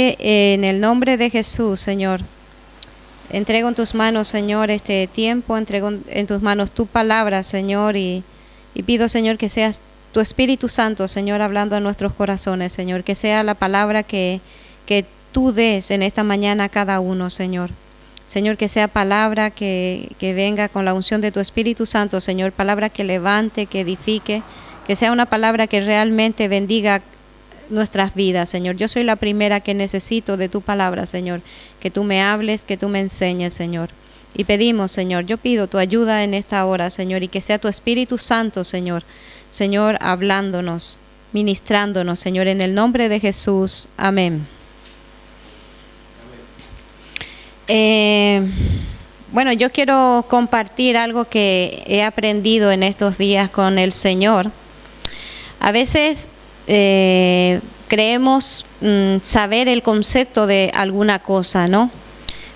En el nombre de Jesús, Señor, entrego en tus manos, Señor, este tiempo, entrego en tus manos tu palabra, Señor, y pido, Señor, que seas tu Espíritu Santo, Señor, hablando a nuestros corazones, Señor, que sea la palabra que tú des en esta mañana a cada uno, Señor. Señor, que sea palabra que venga con la unción de tu Espíritu Santo, Señor, palabra que levante, que edifique, que sea una palabra que realmente bendiga nuestras vidas, Señor. Yo soy la primera que necesito de tu palabra, Señor, que tú me hables, que tú me enseñes, Señor. Y pedimos, Señor, yo pido tu ayuda en esta hora, Señor, y que sea tu Espíritu Santo, Señor, hablándonos, ministrándonos, Señor, en el nombre de Jesús. Amén. Bueno, yo quiero compartir algo que he aprendido en estos días con el Señor. A veces creemos saber el concepto de alguna cosa, ¿no?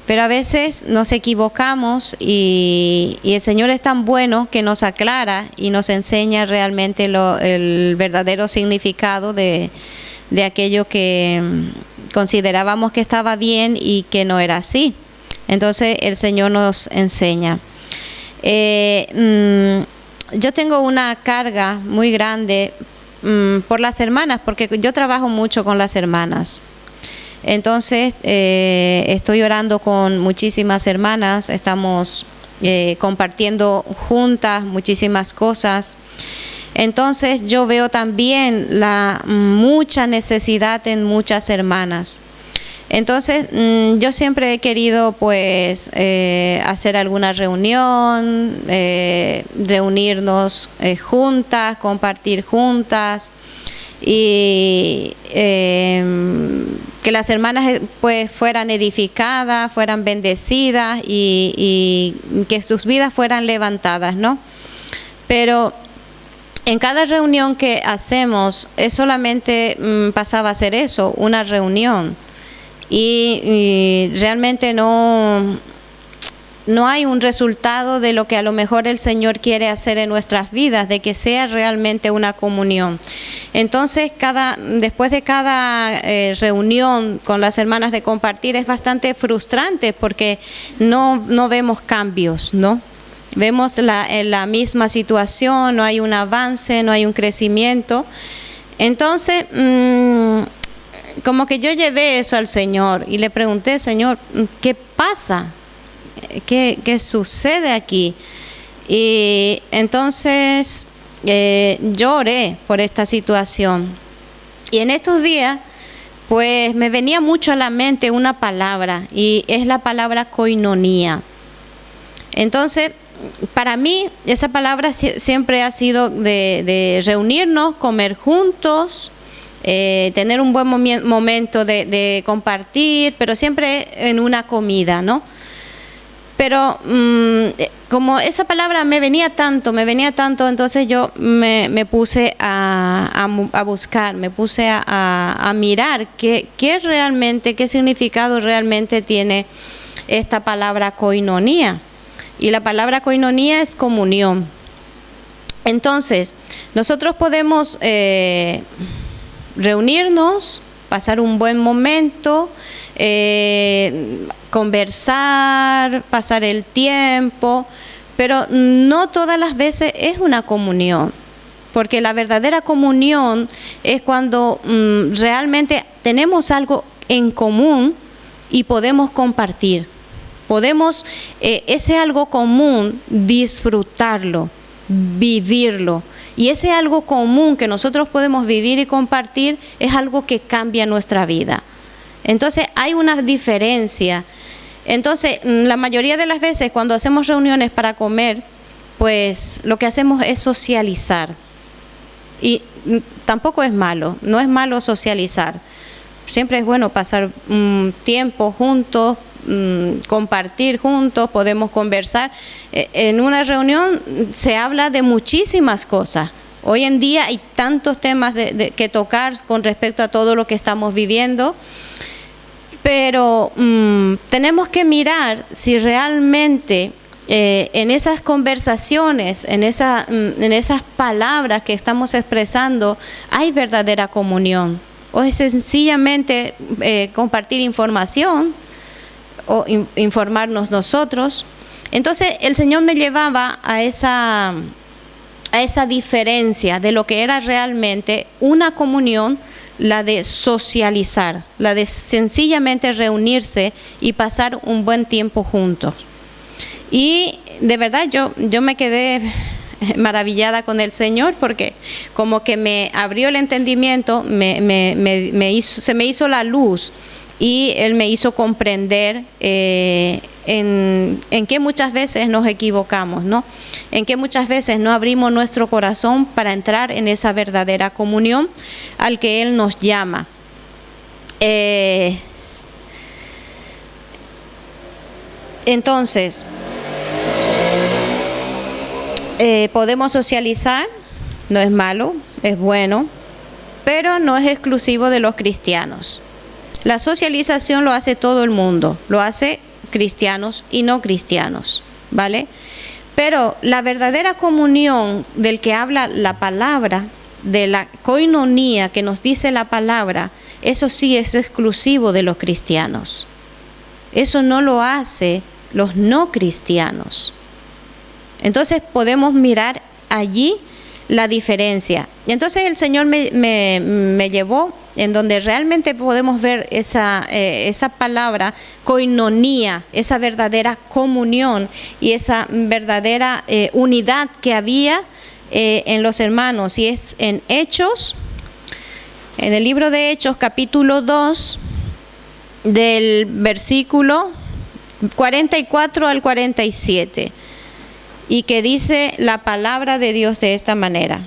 Pero a veces nos equivocamos y el Señor es tan bueno que nos aclara y nos enseña realmente el verdadero significado de aquello que considerábamos que estaba bien y que no era así. Entonces el Señor nos enseña. Yo tengo una carga muy grande por las hermanas, porque yo trabajo mucho con las hermanas. Entonces estoy orando con muchísimas hermanas, estamos compartiendo juntas muchísimas cosas. Entonces yo veo también la mucha necesidad en muchas hermanas. Entonces yo siempre he querido pues hacer alguna reunión, reunirnos juntas, compartir juntas y que las hermanas pues fueran edificadas, fueran bendecidas y que sus vidas fueran levantadas, ¿no? Pero en cada reunión que hacemos es solamente pasaba a ser eso, una reunión. Y realmente no hay un resultado de lo que a lo mejor el Señor quiere hacer en nuestras vidas, de que sea realmente una comunión. Entonces, después de cada reunión con las hermanas de compartir es bastante frustrante porque no vemos cambios, ¿no? Vemos la misma situación, no hay un avance, no hay un crecimiento. Entonces, como que yo llevé eso al Señor y le pregunté, Señor, ¿qué pasa? ¿Qué sucede aquí? Y entonces yo oré por esta situación. Y en estos días, pues me venía mucho a la mente una palabra, y es la palabra koinonía. Entonces, para mí, esa palabra siempre ha sido de reunirnos, comer juntos, tener un buen momento de compartir, pero siempre en una comida, ¿no? Pero como esa palabra me venía tanto, entonces yo me puse a buscar, me puse a mirar qué significado realmente tiene esta palabra koinonía. Y la palabra koinonía es comunión. Entonces, nosotros podemos reunirnos, pasar un buen momento, conversar, pasar el tiempo, pero no todas las veces es una comunión, porque la verdadera comunión es cuando realmente tenemos algo en común y podemos compartir, podemos ese algo común disfrutarlo, vivirlo. Y ese algo común que nosotros podemos vivir y compartir es algo que cambia nuestra vida. Entonces hay una diferencia. Entonces la mayoría de las veces cuando hacemos reuniones para comer, pues lo que hacemos es socializar. Y tampoco es malo, no es malo socializar. Siempre es bueno pasar tiempo juntos, compartir juntos, podemos conversar. En una reunión se habla de muchísimas cosas. Hoy en día hay tantos temas que tocar con respecto a todo lo que estamos viviendo, pero tenemos que mirar si realmente en esas conversaciones, en esas palabras que estamos expresando, hay verdadera comunión. o es sencillamente compartir información o informarnos nosotros. Entonces el Señor me llevaba a esa diferencia de lo que era realmente una comunión, la de socializar, la de sencillamente reunirse y pasar un buen tiempo juntos. Y de verdad yo me quedé maravillada con el Señor, porque como que me abrió el entendimiento, se me hizo la luz, y Él me hizo comprender en que muchas veces nos equivocamos, ¿no? En que muchas veces no abrimos nuestro corazón para entrar en esa verdadera comunión al que Él nos llama. Entonces, podemos socializar, no es malo, es bueno, pero no es exclusivo de los cristianos. La socialización lo hace todo el mundo, lo hace cristianos y no cristianos, ¿vale? Pero la verdadera comunión del que habla la palabra, de la koinonía que nos dice la palabra, eso sí es exclusivo de los cristianos. Eso no lo hace los no cristianos. Entonces podemos mirar allí la diferencia. Y entonces el Señor me llevó en donde realmente podemos ver esa palabra koinonía, esa verdadera comunión y esa verdadera unidad que había en los hermanos. Y es en Hechos, en el libro de Hechos, capítulo 2, del versículo 44 al 47. Y que dice la palabra de Dios de esta manera.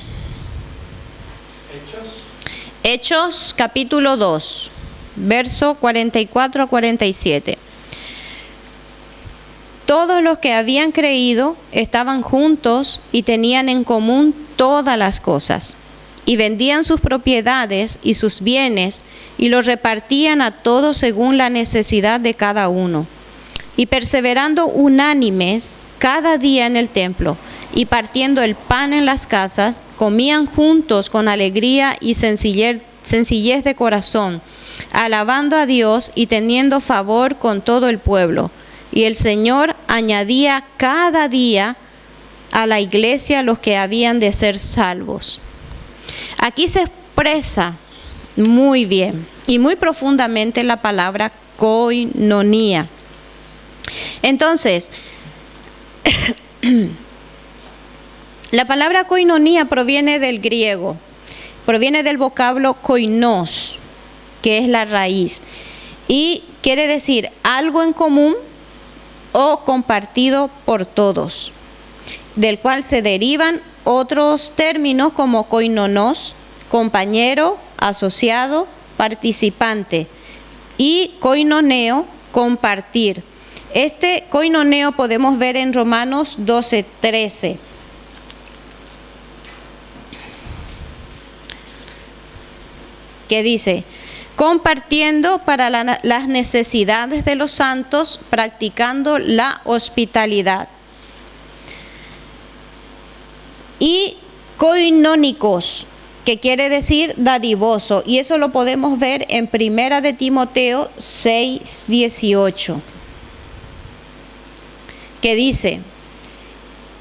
Hechos capítulo 2, verso 44 a 47. Todos los que habían creído estaban juntos y tenían en común todas las cosas, y vendían sus propiedades y sus bienes y los repartían a todos según la necesidad de cada uno. Y perseverando unánimes cada día en el templo, y partiendo el pan en las casas, comían juntos con alegría y sencillez de corazón, alabando a Dios y teniendo favor con todo el pueblo. Y el Señor añadía cada día a la iglesia los que habían de ser salvos. Aquí se expresa muy bien y muy profundamente la palabra koinonía. Entonces, la palabra koinonía proviene del griego, proviene del vocablo koinos, que es la raíz, y quiere decir algo en común o compartido por todos, del cual se derivan otros términos como koinonos, compañero, asociado, participante, y koinoneo, compartir. Este koinoneo podemos ver en Romanos 12:13. Que dice, compartiendo para las necesidades de los santos, practicando la hospitalidad. Y koinónicos, que quiere decir dadivoso, y eso lo podemos ver en 1 de Timoteo 6:18, que dice,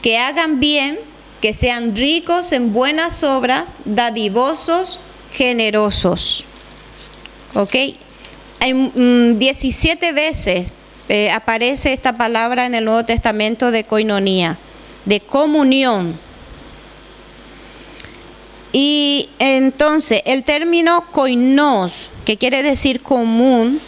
que hagan bien, que sean ricos en buenas obras, dadivosos, generosos. ¿Ok? Hay 17 veces aparece esta palabra en el Nuevo Testamento de koinonía, de comunión. Y entonces el término koinos, que quiere decir común,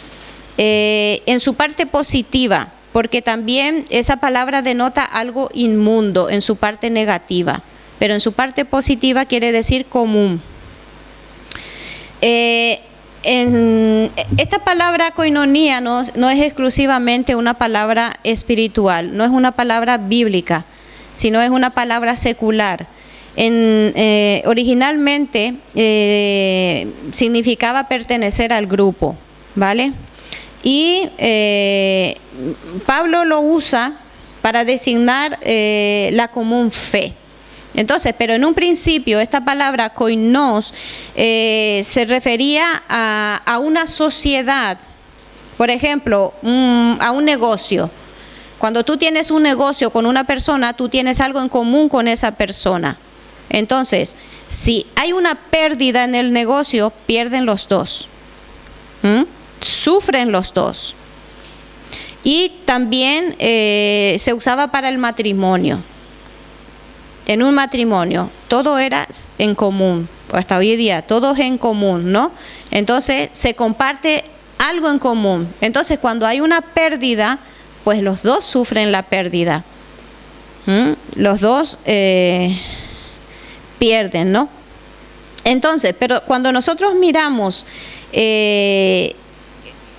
en su parte positiva, porque también esa palabra denota algo inmundo en su parte negativa, pero en su parte positiva quiere decir común. Esta palabra koinonía no es exclusivamente una palabra espiritual, no es una palabra bíblica, sino es una palabra secular. Originalmente significaba pertenecer al grupo, ¿vale? Y Pablo lo usa para designar la común fe. Entonces, pero en un principio esta palabra koinos se refería a una sociedad, por ejemplo, a un negocio. Cuando tú tienes un negocio con una persona, tú tienes algo en común con esa persona. Entonces, si hay una pérdida en el negocio, pierden los dos. Sufren los dos. Y también se usaba para el matrimonio. En un matrimonio, todo era en común. Hasta hoy día, todo es en común, ¿no? Entonces, se comparte algo en común. Entonces, cuando hay una pérdida, pues los dos sufren la pérdida. Los dos pierden, ¿no? Entonces, pero cuando nosotros miramos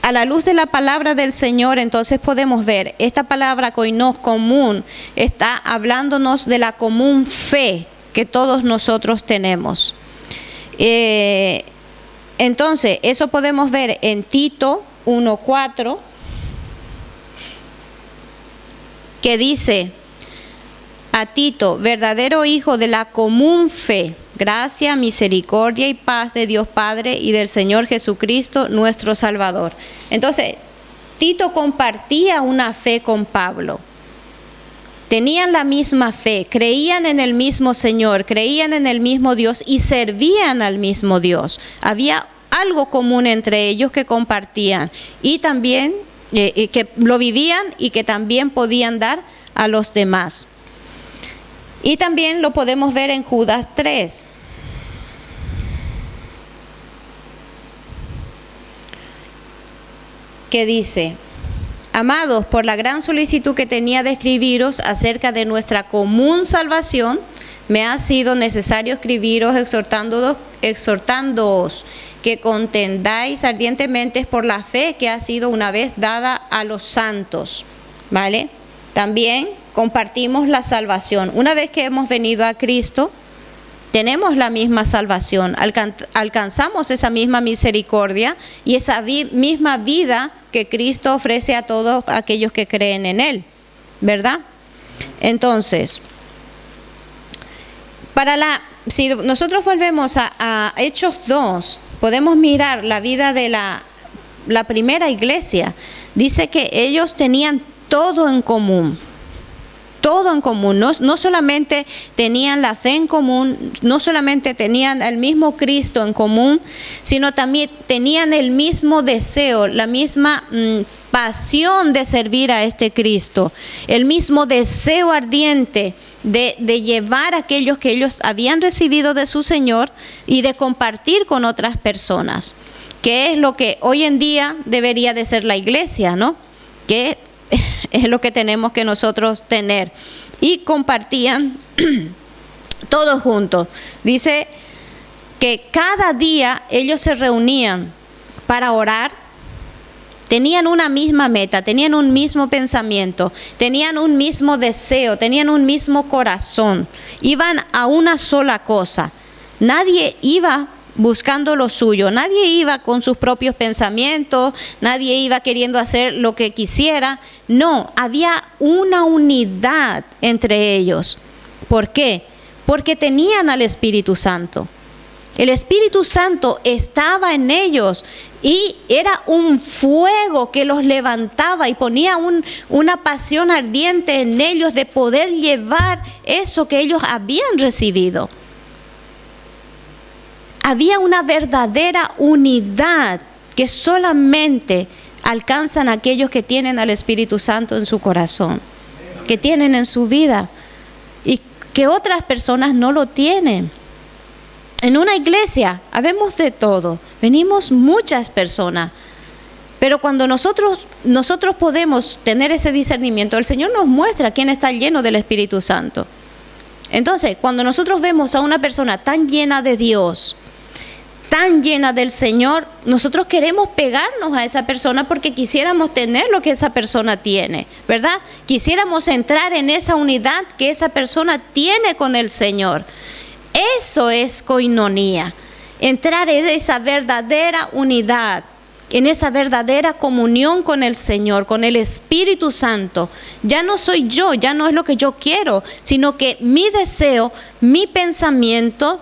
a la luz de la palabra del Señor, entonces podemos ver, esta palabra koinos, común, está hablándonos de la común fe que todos nosotros tenemos. Entonces, eso podemos ver en Tito 1:4, que dice a Tito, verdadero hijo de la común fe, gracia, misericordia y paz de Dios Padre y del Señor Jesucristo, nuestro Salvador. Entonces, Tito compartía una fe con Pablo. Tenían la misma fe, creían en el mismo Señor, creían en el mismo Dios y servían al mismo Dios. Había algo común entre ellos que compartían y también que lo vivían y que también podían dar a los demás. Y también lo podemos ver en Judas 3. Que dice: amados, por la gran solicitud que tenía de escribiros acerca de nuestra común salvación, me ha sido necesario escribiros exhortándoos que contendáis ardientemente por la fe que ha sido una vez dada a los santos. ¿Vale? También compartimos la salvación. Una vez que hemos venido a Cristo, tenemos la misma salvación, alcanzamos esa misma misericordia y esa misma vida que Cristo ofrece a todos aquellos que creen en Él, ¿verdad? Entonces, si nosotros volvemos a Hechos 2, podemos mirar la vida de la primera iglesia. Dice que ellos tenían todo en común. Todo en común, no solamente tenían la fe en común, no solamente tenían el mismo Cristo en común, sino también tenían el mismo deseo, la misma pasión de servir a este Cristo, el mismo deseo ardiente de llevar a aquellos que ellos habían recibido de su Señor y de compartir con otras personas, que es lo que hoy en día debería de ser la iglesia, ¿no? Que es lo que tenemos que nosotros tener. Y compartían todos juntos. Dice que cada día ellos se reunían para orar. Tenían una misma meta, tenían un mismo pensamiento, tenían un mismo deseo, tenían un mismo corazón. Iban a una sola cosa. Nadie iba buscando lo suyo, nadie iba con sus propios pensamientos, nadie iba queriendo hacer lo que quisiera. No, había una unidad entre ellos. ¿Por qué? Porque tenían al Espíritu Santo. El Espíritu Santo estaba en ellos y era un fuego que los levantaba y ponía una pasión ardiente en ellos de poder llevar eso que ellos habían recibido. Había una verdadera unidad que solamente alcanzan aquellos que tienen al Espíritu Santo en su corazón, que tienen en su vida y que otras personas no lo tienen. En una iglesia habemos de todo, venimos muchas personas, pero cuando nosotros podemos tener ese discernimiento, el Señor nos muestra quién está lleno del Espíritu Santo. Entonces, cuando nosotros vemos a una persona tan llena de Dios, tan llena del Señor, nosotros queremos pegarnos a esa persona porque quisiéramos tener lo que esa persona tiene, ¿verdad? Quisiéramos entrar en esa unidad que esa persona tiene con el Señor. Eso es koinonía, entrar en esa verdadera unidad en esa verdadera comunión con el Señor, con el Espíritu Santo. Ya no soy yo, ya no es lo que yo quiero, sino que mi deseo, mi pensamiento,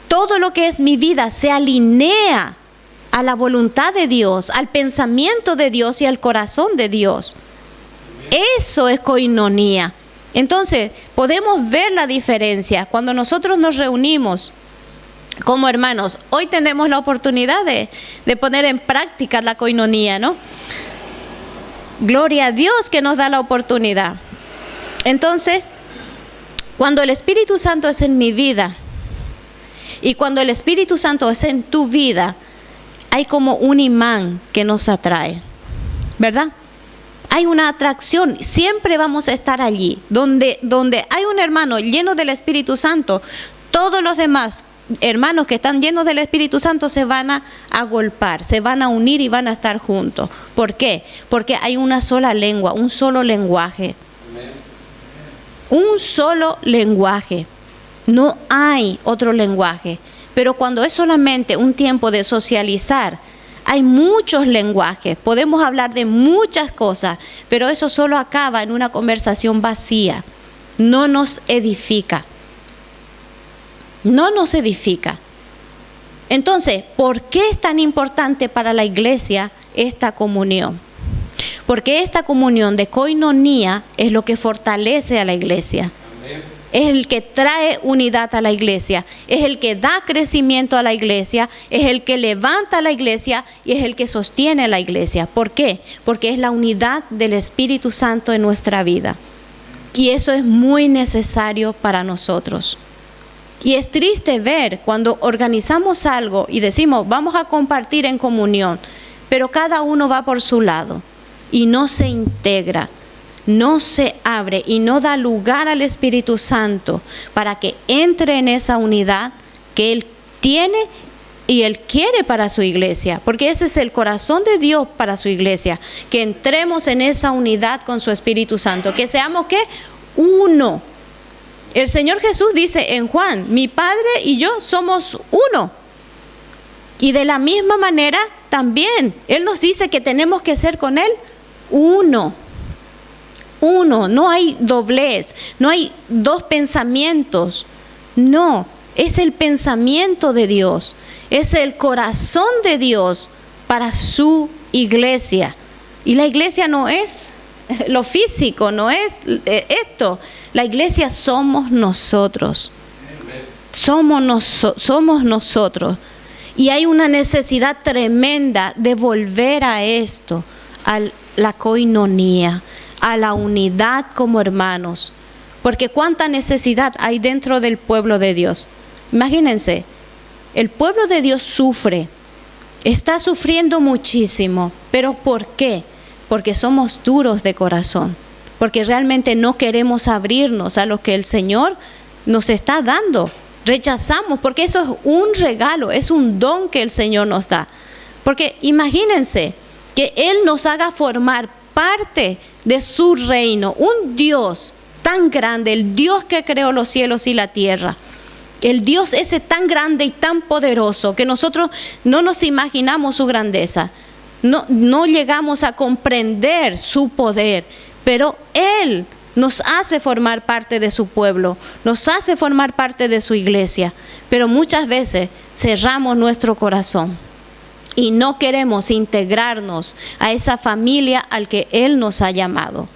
todo lo que es mi vida se alinea a la voluntad de Dios, al pensamiento de Dios y al corazón de Dios. Eso es koinonía. Entonces, podemos ver la diferencia cuando nosotros nos reunimos como hermanos. Hoy tenemos la oportunidad de poner en práctica la koinonía, ¿no? Gloria a Dios que nos da la oportunidad. Entonces, cuando el Espíritu Santo es en mi vida y cuando el Espíritu Santo es en tu vida, hay como un imán que nos atrae, ¿verdad? Hay una atracción, siempre vamos a estar allí. Donde hay un hermano lleno del Espíritu Santo, todos los demás hermanos que están llenos del Espíritu Santo se van a agolpar, se van a unir y van a estar juntos. ¿Por qué? Porque hay una sola lengua, un solo lenguaje. Un solo lenguaje. No hay otro lenguaje. Pero cuando es solamente un tiempo de socializar, hay muchos lenguajes, podemos hablar de muchas cosas, pero eso solo acaba en una conversación vacía. No nos edifica. No nos edifica. Entonces, ¿por qué es tan importante para la iglesia esta comunión? Porque esta comunión de koinonía es lo que fortalece a la iglesia. Es el que trae unidad a la iglesia, es el que da crecimiento a la iglesia, es el que levanta a la iglesia y es el que sostiene a la iglesia. ¿Por qué? Porque es la unidad del Espíritu Santo en nuestra vida. Y eso es muy necesario para nosotros. Y es triste ver cuando organizamos algo y decimos, vamos a compartir en comunión, pero cada uno va por su lado y no se integra. No se abre y no da lugar al Espíritu Santo para que entre en esa unidad que Él tiene y Él quiere para su iglesia, porque ese es el corazón de Dios para su iglesia, que entremos en esa unidad con su Espíritu Santo, que seamos ¿qué? Uno. El Señor Jesús dice en Juan, mi Padre y yo somos uno. Y de la misma manera también, Él nos dice que tenemos que ser con Él uno. Uno, no hay doblez, no hay dos pensamientos, no, es el pensamiento de Dios, es el corazón de Dios para su iglesia. Y la iglesia no es lo físico, no es esto, la iglesia somos nosotros, somos nosotros. Y hay una necesidad tremenda de volver a esto, a la koinonía, a la unidad como hermanos, porque cuánta necesidad hay dentro del pueblo de Dios. Imagínense, el pueblo de Dios sufre, está sufriendo muchísimo, pero ¿por qué? Porque somos duros de corazón, porque realmente no queremos abrirnos a lo que el Señor nos está dando, rechazamos, porque eso es un regalo, es un don que el Señor nos da, porque imagínense que Él nos haga formar parte de su reino, un Dios tan grande, el Dios que creó los cielos y la tierra, el Dios ese tan grande y tan poderoso que nosotros no nos imaginamos su grandeza, no llegamos a comprender su poder, pero Él nos hace formar parte de su pueblo, nos hace formar parte de su iglesia, pero muchas veces cerramos nuestro corazón y no queremos integrarnos a esa familia al que Él nos ha llamado.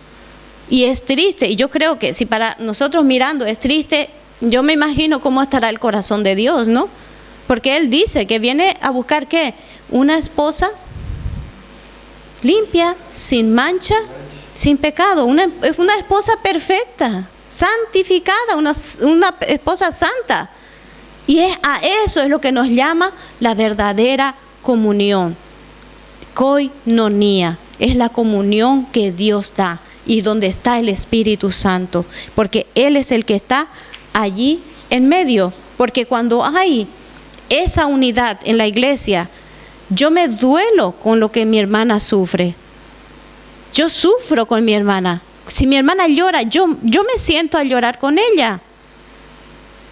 Y es triste, y yo creo que si para nosotros mirando es triste, yo me imagino cómo estará el corazón de Dios, ¿no? Porque Él dice que viene a buscar ¿qué? Una esposa limpia, sin mancha, sin pecado, una esposa perfecta, santificada, una esposa santa. Y a eso es lo que nos llama la verdadera comunión. Koinonía es la comunión que Dios da y donde está el Espíritu Santo, porque Él es el que está allí en medio. Porque cuando hay esa unidad en la iglesia, yo me duelo con lo que mi hermana sufre. Yo sufro con mi hermana. Si mi hermana llora, yo me siento a llorar con ella.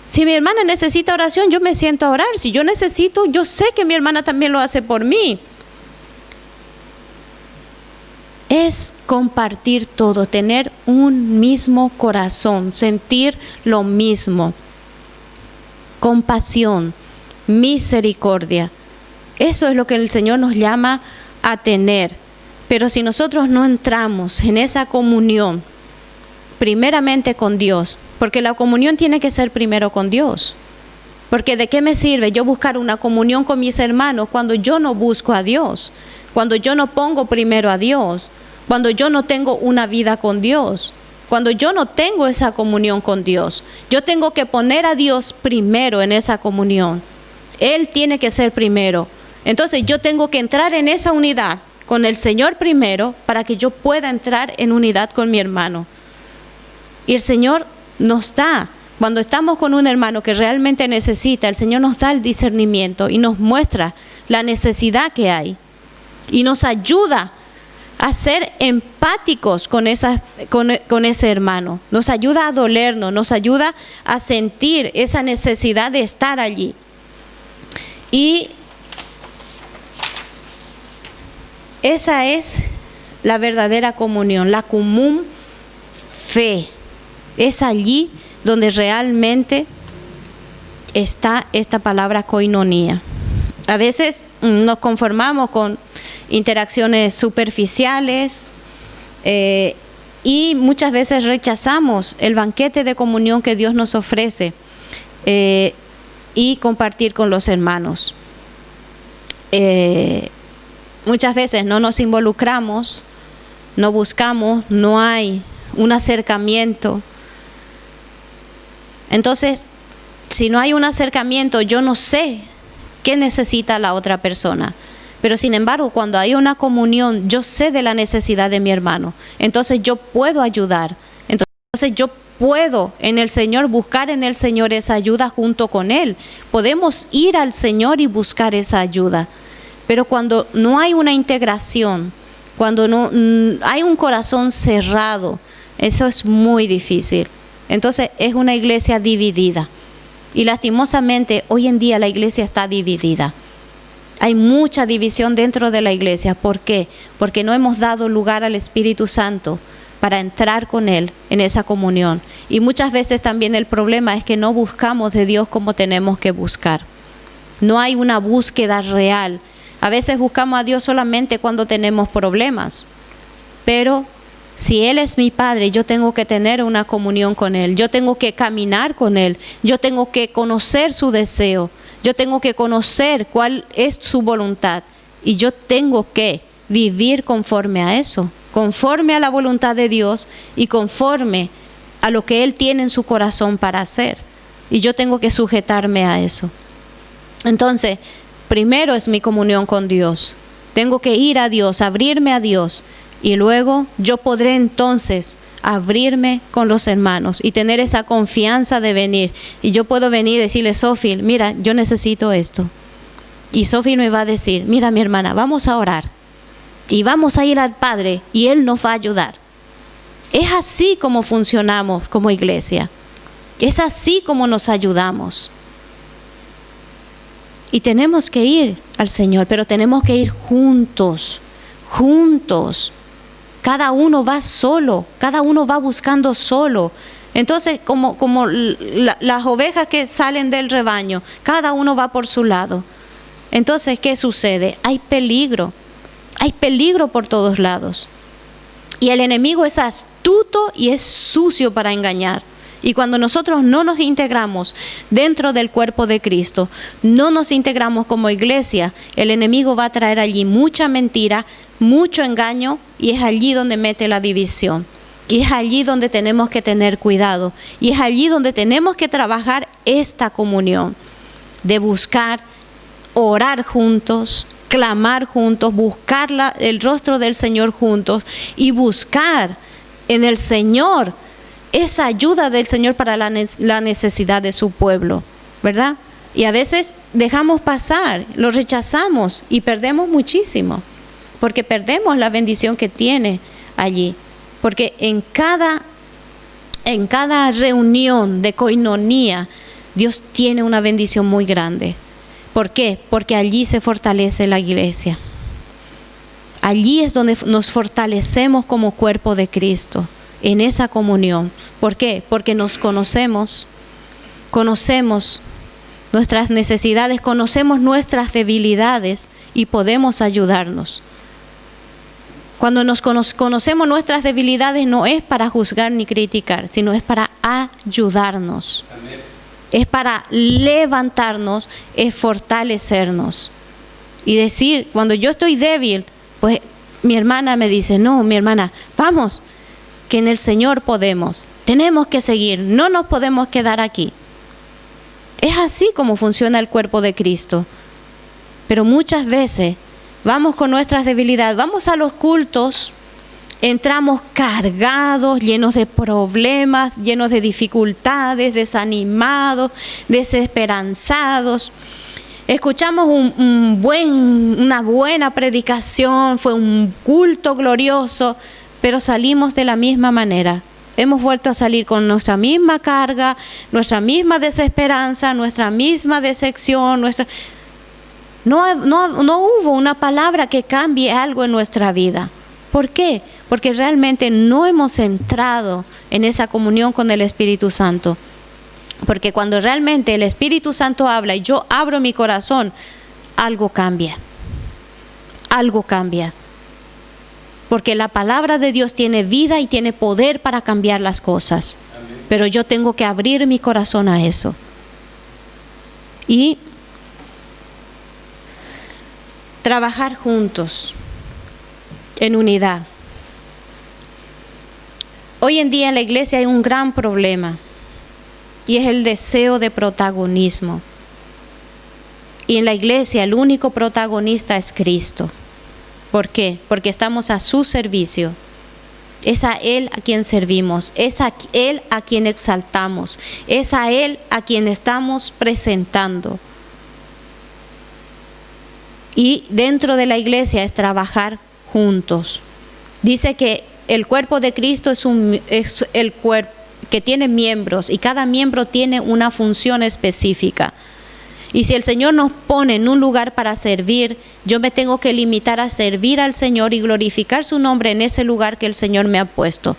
Si mi hermana necesita oración, yo me siento a orar. Si yo necesito, yo sé que mi hermana también lo hace por mí. es compartir todo, tener un mismo corazón, sentir lo mismo, compasión, misericordia. Eso es lo que el Señor nos llama a tener. Pero si nosotros no entramos en esa comunión, primeramente con Dios, porque la comunión tiene que ser primero con Dios. Porque ¿de qué me sirve yo buscar una comunión con mis hermanos cuando yo no busco a Dios? Cuando yo no pongo primero a Dios, cuando yo no tengo una vida con Dios, cuando yo no tengo esa comunión con Dios. Yo tengo que poner a Dios primero en esa comunión. Él tiene que ser primero. Entonces yo tengo que entrar en esa unidad con el Señor primero para que yo pueda entrar en unidad con mi hermano. Y el Señor nos da, cuando estamos con un hermano que realmente necesita, el Señor nos da el discernimiento y nos muestra la necesidad que hay. Y nos ayuda a ser empáticos con ese hermano. Nos ayuda a dolernos, nos ayuda a sentir esa necesidad de estar allí. Y esa es la verdadera comunión, la común fe. Es allí donde realmente está esta palabra koinonía. A veces nos conformamos con interacciones superficiales y muchas veces rechazamos el banquete de comunión que Dios nos ofrece y compartir con los hermanos. Muchas veces no nos involucramos, no buscamos, no hay un acercamiento. Entonces, si no hay un acercamiento, yo no sé qué necesita la otra persona. Pero sin embargo, cuando hay una comunión, yo sé de la necesidad de mi hermano. Entonces yo puedo ayudar. Entonces yo puedo en el Señor, buscar en el Señor esa ayuda junto con Él. Podemos ir al Señor y buscar esa ayuda. Pero cuando no hay una integración, cuando no hay un corazón cerrado, eso es muy difícil. Entonces es una iglesia dividida. Y lastimosamente hoy en día la iglesia está dividida. Hay mucha división dentro de la iglesia. ¿Por qué? Porque no hemos dado lugar al Espíritu Santo para entrar con Él en esa comunión. Y muchas veces también el problema es que no buscamos de Dios como tenemos que buscar. No hay una búsqueda real. A veces buscamos a Dios solamente cuando tenemos problemas. Pero si Él es mi Padre, yo tengo que tener una comunión con Él. Yo tengo que caminar con Él. Yo tengo que conocer su deseo. Yo tengo que conocer cuál es su voluntad. Y yo tengo que vivir conforme a eso. Conforme a la voluntad de Dios y conforme a lo que Él tiene en su corazón para hacer. Y yo tengo que sujetarme a eso. Entonces, primero es mi comunión con Dios. Tengo que ir a Dios, abrirme a Dios. Y luego yo podré entonces abrirme con los hermanos y tener esa confianza de venir. Y yo puedo venir y decirle, Sofi, mira, yo necesito esto. Y Sofi me va a decir, mira mi hermana, vamos a orar. Y vamos a ir al Padre y Él nos va a ayudar. Es así como funcionamos como iglesia. Es así como nos ayudamos. Y tenemos que ir al Señor, pero tenemos que ir juntos, juntos. Cada uno va solo, cada uno va buscando solo. Entonces, como las ovejas que salen del rebaño, cada uno va por su lado. Entonces, ¿qué sucede? Hay peligro por todos lados. Y el enemigo es astuto y es sucio para engañar. Y cuando nosotros no nos integramos dentro del cuerpo de Cristo, no nos integramos como iglesia, el enemigo va a traer allí mucha mentira, mucho engaño, y es allí donde mete la división. Y es allí donde tenemos que tener cuidado. Y es allí donde tenemos que trabajar esta comunión, de buscar, orar juntos, clamar juntos, buscar el rostro del Señor juntos y buscar en el Señor esa ayuda del Señor para la necesidad de su pueblo, ¿verdad? Y a veces dejamos pasar, lo rechazamos y perdemos muchísimo, porque perdemos la bendición que tiene allí. Porque en cada reunión de koinonía, Dios tiene una bendición muy grande. ¿Por qué? Porque allí se fortalece la iglesia. Allí es donde nos fortalecemos como cuerpo de Cristo, en esa comunión. ¿Por qué? Porque nos conocemos nuestras necesidades, conocemos nuestras debilidades y podemos ayudarnos. Cuando nos conocemos nuestras debilidades, no es para juzgar ni criticar, sino es para ayudarnos. Amén. Es para levantarnos, es fortalecernos. Y decir, cuando yo estoy débil, pues mi hermana me dice, no, mi hermana, vamos, que en el Señor podemos, tenemos que seguir, no nos podemos quedar aquí. Es así como funciona el cuerpo de Cristo. Pero muchas veces vamos con nuestras debilidades, vamos a los cultos, entramos cargados, llenos de problemas, llenos de dificultades, desanimados, desesperanzados. Escuchamos una buena predicación, fue un culto glorioso, pero salimos de la misma manera. Hemos vuelto a salir con nuestra misma carga, nuestra misma desesperanza, nuestra misma decepción. No hubo una palabra que cambie algo en nuestra vida. ¿Por qué? Porque realmente no hemos entrado en esa comunión con el Espíritu Santo. Porque cuando realmente el Espíritu Santo habla y yo abro mi corazón, algo cambia. Algo cambia. Porque la palabra de Dios tiene vida y tiene poder para cambiar las cosas. Amén. Pero yo tengo que abrir mi corazón a eso. Y trabajar juntos, en unidad. Hoy en día en la iglesia hay un gran problema. Y es el deseo de protagonismo. Y en la iglesia el único protagonista es Cristo. ¿Por qué? Porque estamos a su servicio. Es a Él a quien servimos. Es a Él a quien exaltamos. Es a Él a quien estamos presentando. Y dentro de la iglesia es trabajar juntos. Dice que el cuerpo de Cristo es el cuerpo que tiene miembros y cada miembro tiene una función específica. Y si el Señor nos pone en un lugar para servir, yo me tengo que limitar a servir al Señor y glorificar su nombre en ese lugar que el Señor me ha puesto.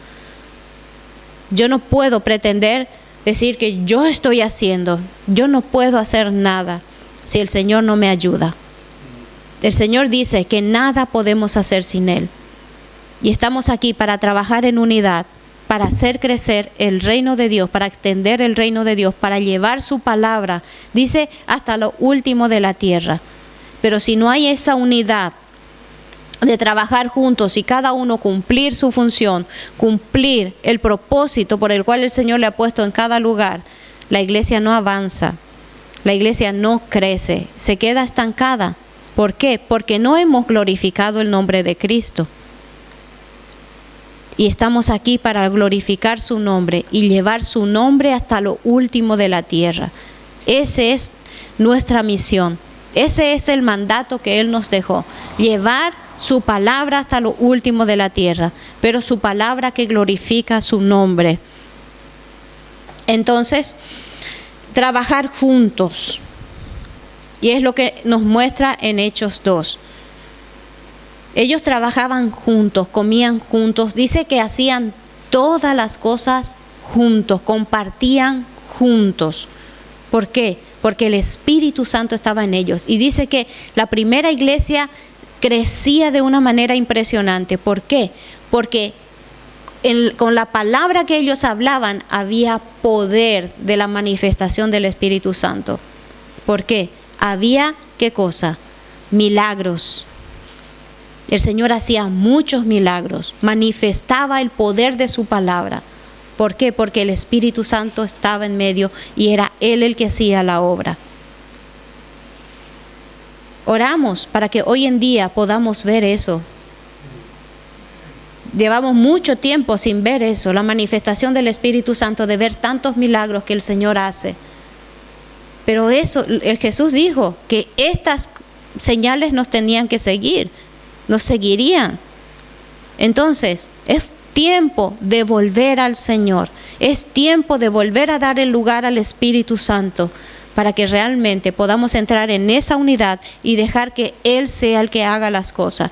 Yo no puedo pretender decir que yo estoy haciendo, yo no puedo hacer nada si el Señor no me ayuda. El Señor dice que nada podemos hacer sin Él. Y estamos aquí para trabajar en unidad, para hacer crecer el reino de Dios, para extender el reino de Dios, para llevar su palabra, dice, hasta lo último de la tierra. Pero si no hay esa unidad de trabajar juntos y cada uno cumplir su función, cumplir el propósito por el cual el Señor le ha puesto en cada lugar, la iglesia no avanza, la iglesia no crece, se queda estancada. ¿Por qué? Porque no hemos glorificado el nombre de Cristo. Y estamos aquí para glorificar su nombre y llevar su nombre hasta lo último de la tierra. Esa es nuestra misión. Ese es el mandato que Él nos dejó. Llevar su palabra hasta lo último de la tierra. Pero su palabra que glorifica su nombre. Entonces, trabajar juntos. Y es lo que nos muestra en Hechos 2. Ellos trabajaban juntos, comían juntos. Dice que hacían todas las cosas juntos, compartían juntos. ¿Por qué? Porque el Espíritu Santo estaba en ellos. Y dice que la primera iglesia crecía de una manera impresionante. ¿Por qué? Porque con la palabra que ellos hablaban había poder de la manifestación del Espíritu Santo. ¿Por qué? Había, ¿qué cosa? Milagros. El Señor hacía muchos milagros, manifestaba el poder de su palabra. ¿Por qué? Porque el Espíritu Santo estaba en medio y era Él el que hacía la obra. Oramos para que hoy en día podamos ver eso. Llevamos mucho tiempo sin ver eso, la manifestación del Espíritu Santo, de ver tantos milagros que el Señor hace. Pero eso, el Jesús dijo que estas señales nos tenían que seguir. Nos seguirían. Entonces, es tiempo de volver al Señor. Es tiempo de volver a dar el lugar al Espíritu Santo para que realmente podamos entrar en esa unidad y dejar que Él sea el que haga las cosas.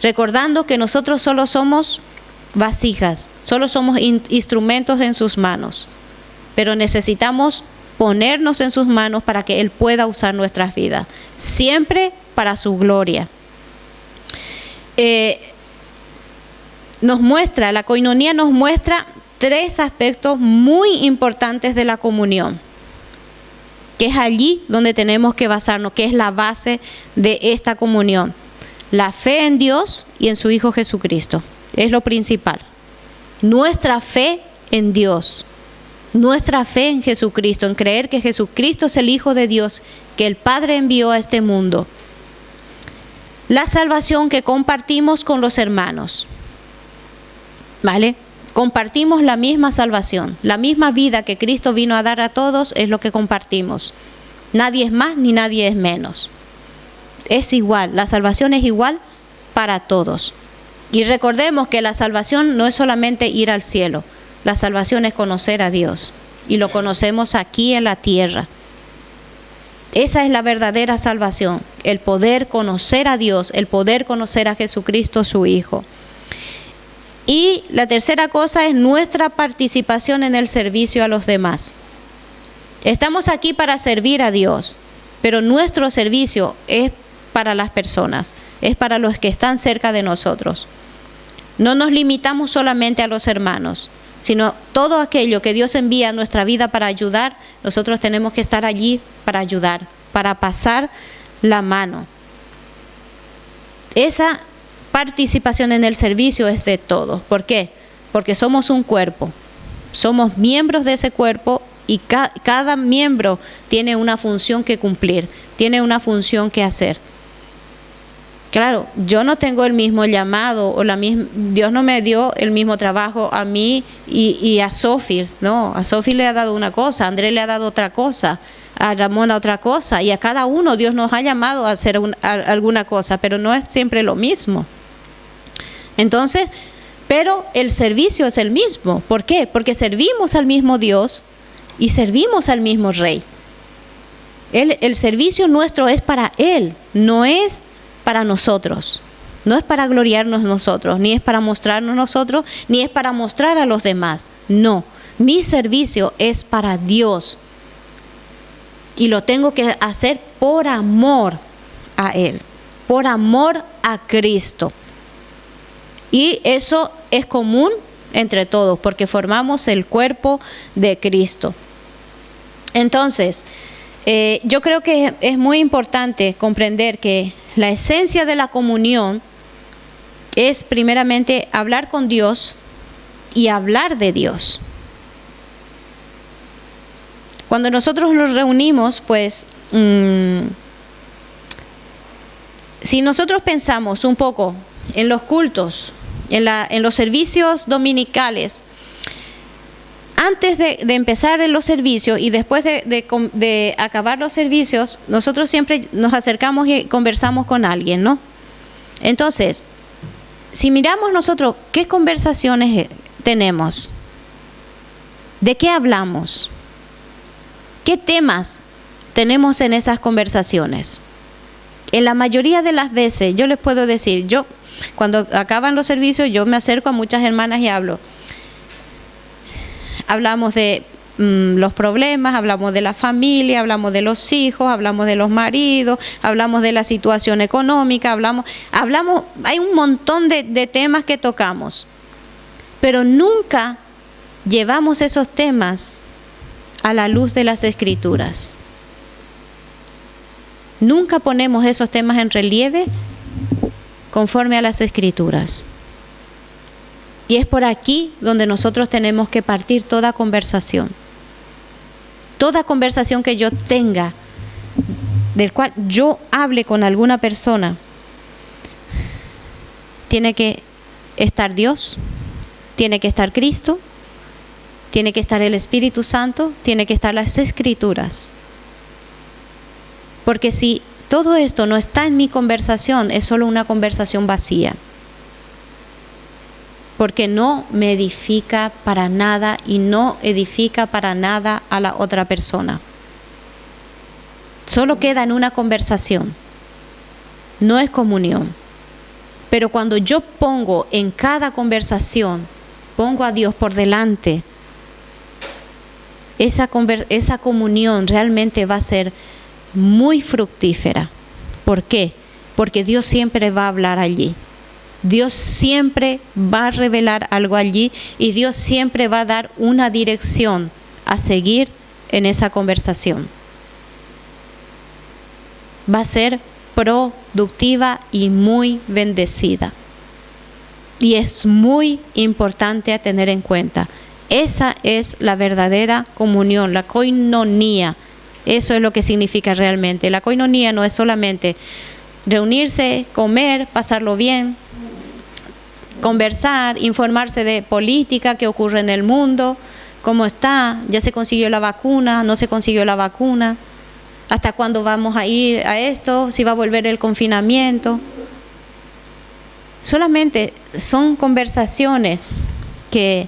recordando que nosotros solo somos vasijas, solo somos instrumentos en sus manos, pero necesitamos ponernos en sus manos para que Él pueda usar nuestras vidas, siempre para su gloria. La coinonía nos muestra 3 aspectos muy importantes de la comunión, que es allí donde tenemos que basarnos, que es la base de esta comunión. La fe en Dios y en su Hijo Jesucristo. Es lo principal. Nuestra fe en Dios. Nuestra fe en Jesucristo, en creer que Jesucristo es el Hijo de Dios, que el Padre envió a este mundo. La salvación que compartimos con los hermanos. ¿Vale? Compartimos la misma salvación, la misma vida que Cristo vino a dar a todos es lo que compartimos. Nadie es más ni nadie es menos. Es igual, la salvación es igual para todos. Y recordemos que la salvación no es solamente ir al cielo, la salvación es conocer a Dios. Y lo conocemos aquí en la tierra. Esa es la verdadera salvación, el poder conocer a Dios, el poder conocer a Jesucristo su Hijo. Y la tercera cosa es nuestra participación en el servicio a los demás. Estamos aquí para servir a Dios, pero nuestro servicio es para las personas, es para los que están cerca de nosotros. No nos limitamos solamente a los hermanos, sino todo aquello que Dios envía a nuestra vida para ayudar, nosotros tenemos que estar allí para ayudar, para pasar la mano. Esa participación en el servicio es de todos. ¿Por qué? Porque somos un cuerpo, somos miembros de ese cuerpo y cada miembro tiene una función que cumplir, tiene una función que hacer. Claro, yo no tengo el mismo llamado o Dios no me dio el mismo trabajo a mí y a Sofi, no, a Sofi le ha dado una cosa, a Andrés le ha dado otra cosa, a Ramón otra cosa, y a cada uno Dios nos ha llamado a hacer alguna cosa, pero no es siempre lo mismo. Entonces, pero el servicio es el mismo. ¿Por qué? Porque servimos al mismo Dios y servimos al mismo Rey. El servicio nuestro es para Él, no es para nosotros. No es para gloriarnos nosotros, ni es para mostrarnos nosotros, ni es para mostrar a los demás. No, mi servicio es para Dios. Y lo tengo que hacer por amor a Él, por amor a Cristo. Y eso es común entre todos, porque formamos el cuerpo de Cristo. Entonces, yo creo que es muy importante comprender que la esencia de la comunión es primeramente hablar con Dios y hablar de Dios. Cuando nosotros nos reunimos, pues, si nosotros pensamos un poco en los cultos, en los servicios dominicales, antes de empezar en los servicios y después de acabar los servicios, nosotros siempre nos acercamos y conversamos con alguien, ¿no? Entonces, si miramos nosotros qué conversaciones tenemos, ¿de qué hablamos? ¿Qué temas tenemos en esas conversaciones? En la mayoría de las veces, yo les puedo decir, cuando acaban los servicios, yo me acerco a muchas hermanas y hablamos de los problemas, hablamos de la familia, hablamos de los hijos, hablamos de los maridos, hablamos de la situación económica, hablamos, hay un montón de temas que tocamos, pero nunca llevamos esos temas a la luz de las Escrituras. Nunca ponemos esos temas en relieve conforme a las Escrituras. Y es por aquí donde nosotros tenemos que partir toda conversación. Toda conversación que yo tenga, del cual yo hable con alguna persona, tiene que estar Dios, tiene que estar Cristo, tiene que estar el Espíritu Santo, tiene que estar las Escrituras. Porque si todo esto no está en mi conversación, es solo una conversación vacía. Porque no me edifica para nada y no edifica para nada a la otra persona. Solo queda en una conversación. No es comunión. Pero cuando yo pongo en cada conversación, pongo a Dios por delante, esa comunión realmente va a ser muy fructífera. ¿Por qué? Porque Dios siempre va a hablar allí. Dios siempre va a revelar algo allí y Dios siempre va a dar una dirección a seguir en esa conversación. Va a ser productiva y muy bendecida. Y es muy importante a tener en cuenta. Esa es la verdadera comunión, la koinonía. Eso es lo que significa realmente. La koinonía no es solamente reunirse, comer, pasarlo bien, conversar, informarse de política, qué ocurre en el mundo, cómo está, ya se consiguió la vacuna, no se consiguió la vacuna, hasta cuándo vamos a ir a esto, si va a volver el confinamiento. Solamente son conversaciones que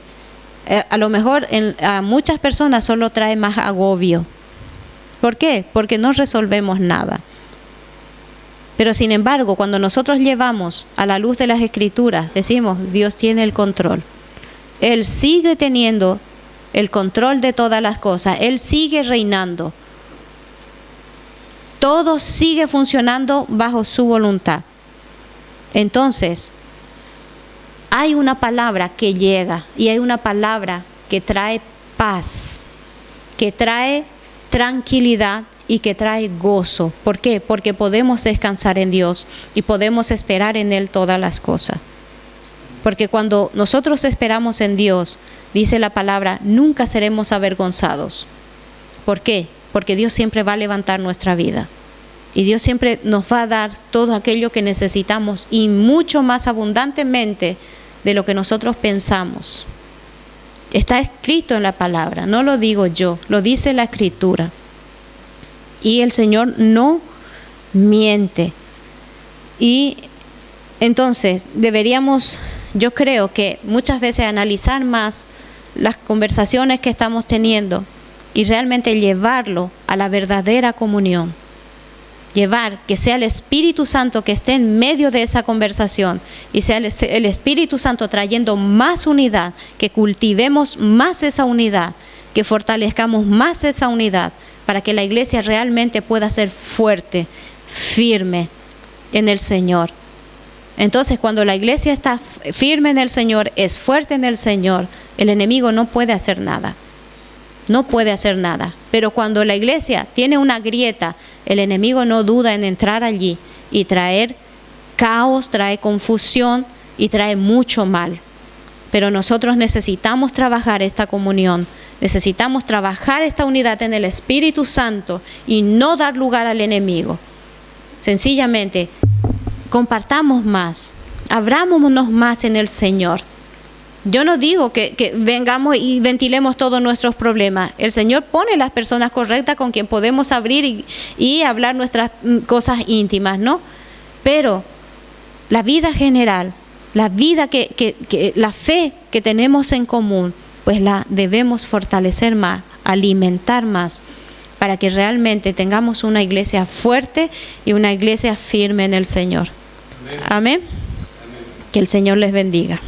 a lo mejor a muchas personas solo trae más agobio. ¿Por qué? Porque no resolvemos nada. Pero sin embargo, cuando nosotros llevamos a la luz de las Escrituras, decimos, Dios tiene el control. Él sigue teniendo el control de todas las cosas. Él sigue reinando. Todo sigue funcionando bajo su voluntad. Entonces, hay una palabra que llega y hay una palabra que trae paz, que trae tranquilidad y que trae gozo. ¿Por qué? Porque podemos descansar en Dios y podemos esperar en Él todas las cosas. Porque cuando nosotros esperamos en Dios, dice la palabra, nunca seremos avergonzados. ¿Por qué? Porque Dios siempre va a levantar nuestra vida. Y Dios siempre nos va a dar todo aquello que necesitamos y mucho más abundantemente de lo que nosotros pensamos. Está escrito en la palabra, no lo digo yo, lo dice la Escritura. Y el Señor no miente. Y entonces deberíamos, yo creo que muchas veces analizar más las conversaciones que estamos teniendo y realmente llevarlo a la verdadera comunión. Llevar que sea el Espíritu Santo que esté en medio de esa conversación y sea el Espíritu Santo trayendo más unidad, que cultivemos más esa unidad, que fortalezcamos más esa unidad para que la iglesia realmente pueda ser fuerte, firme en el Señor. Entonces, cuando la iglesia está firme en el Señor, es fuerte en el Señor, el enemigo no puede hacer nada. No puede hacer nada. Pero cuando la iglesia tiene una grieta, el enemigo no duda en entrar allí y traer caos, trae confusión y trae mucho mal. Pero nosotros necesitamos trabajar esta comunión, necesitamos trabajar esta unidad en el Espíritu Santo y no dar lugar al enemigo. Sencillamente, compartamos más, abrámonos más en el Señor. Yo no digo que vengamos y ventilemos todos nuestros problemas. El Señor pone las personas correctas con quien podemos abrir y hablar nuestras cosas íntimas, ¿no? Pero la vida general, la vida la fe que tenemos en común, pues la debemos fortalecer más, alimentar más, para que realmente tengamos una iglesia fuerte y una iglesia firme en el Señor. Amén. Amén. Que el Señor les bendiga.